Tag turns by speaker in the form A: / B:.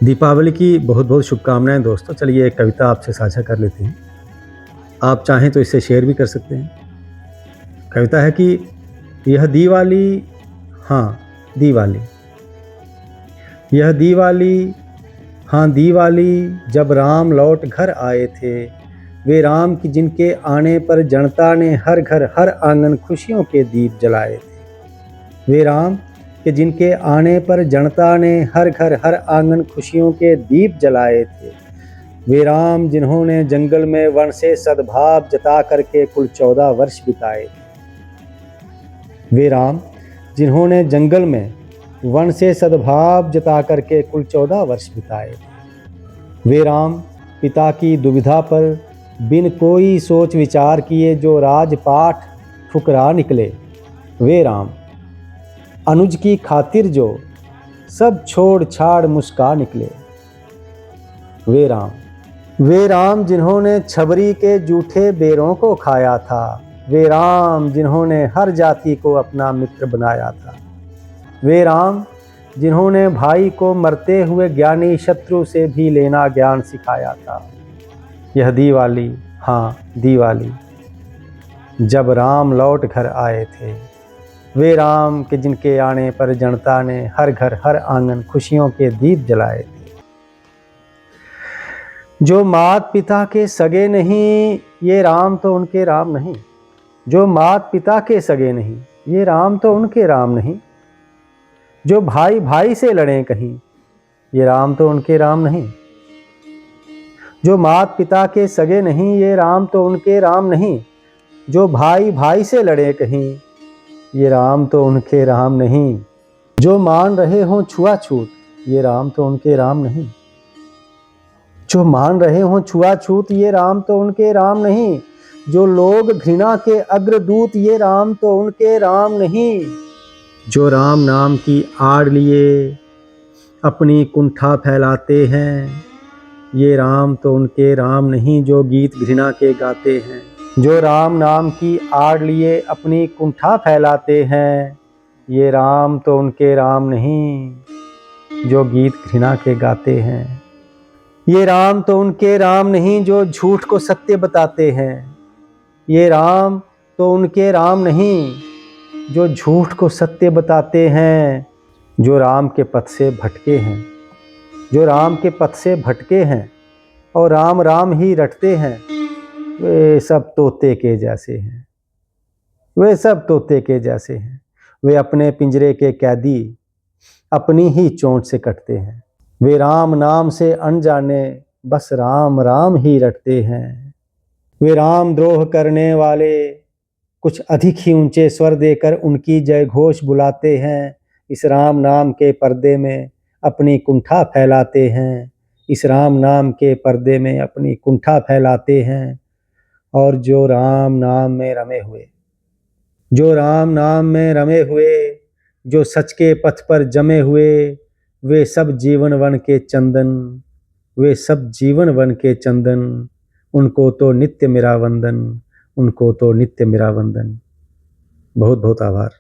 A: दीपावली की बहुत बहुत शुभकामनाएं दोस्तों। चलिए एक कविता आपसे साझा कर लेते हैं। आप चाहें तो इसे शेयर भी कर सकते हैं। कविता है कि यह दिवाली, हाँ दिवाली, यह दिवाली, हाँ दिवाली, जब राम लौट घर आए थे। वे राम की जिनके आने पर जनता ने हर घर हर आंगन खुशियों के दीप जलाए थे। वे राम कि जिनके आने पर जनता ने हर घर हर आंगन खुशियों के दीप जलाए थे। वे राम जिन्होंने जंगल में वन से सद्भाव जता करके कुल 14 वर्ष बिताए थे। वे राम जिन्होंने जंगल में वन से सद्भाव जता करके कुल 14 वर्ष बिताए थे। वे राम पिता की दुविधा पर बिन कोई सोच विचार किए जो राजपाट ठुकरा निकले। वे राम अनुज की खातिर जो सब छोड़ छाड़ मुस्का निकले। वे राम जिन्होंने छबरी के जूठे बेरों को खाया था। वे राम जिन्होंने हर जाति को अपना मित्र बनाया था। वे राम जिन्होंने भाई को मरते हुए ज्ञानी शत्रु से भी लेना ज्ञान सिखाया था। यह दिवाली, हाँ दिवाली, जब राम लौट घर आए थे। वे राम के जिनके आने पर जनता ने हर घर हर आंगन खुशियों के दीप जलाए थे। जो मात पिता के सगे नहीं, ये राम तो उनके राम नहीं। जो मात पिता के सगे नहीं, ये राम तो उनके राम नहीं। जो भाई भाई से लड़े कहीं, ये राम तो उनके राम नहीं। जो मात पिता के सगे नहीं, ये राम तो उनके राम नहीं। जो भाई भाई से लड़े कहीं, ये राम तो उनके राम नहीं। जो मान रहे हों छुआछूत, ये राम तो उनके राम नहीं। जो मान रहे हों छुआछूत, ये राम तो उनके राम नहीं। जो लोग घृणा के अग्रदूत, ये राम तो उनके राम नहीं। जो राम नाम की आड़ लिए अपनी कुंठा फैलाते हैं, ये राम तो उनके राम नहीं। जो गीत घृणा के गाते हैं, जो राम नाम की आड़ लिए अपनी कुंठा फैलाते हैं, ये राम तो उनके राम नहीं। जो गीत घृणा के गाते हैं, ये राम तो उनके राम नहीं। जो झूठ को सत्य बताते हैं, ये राम तो उनके राम नहीं। जो झूठ को सत्य बताते हैं, जो राम के पथ से भटके हैं, जो राम के पथ से भटके हैं और राम राम ही रटते हैं, वे सब तोते के जैसे हैं। वे सब तोते के जैसे हैं। वे अपने पिंजरे के कैदी अपनी ही चोंच से कटते हैं। वे राम नाम से अनजाने बस राम राम ही रटते हैं। वे राम द्रोह करने वाले कुछ अधिक ही ऊंचे स्वर देकर उनकी जय घोष बुलाते हैं। इस राम नाम के पर्दे में अपनी कुंठा फैलाते हैं। इस राम नाम के पर्दे में अपनी कुंठा फैलाते हैं। और जो राम नाम में रमे हुए, जो राम नाम में रमे हुए, जो सच के पथ पर जमे हुए, वे सब जीवन वन के चंदन, वे सब जीवन वन के चंदन। उनको तो नित्य मेरा वंदन, उनको तो नित्य मेरा वंदन। बहुत बहुत आभार।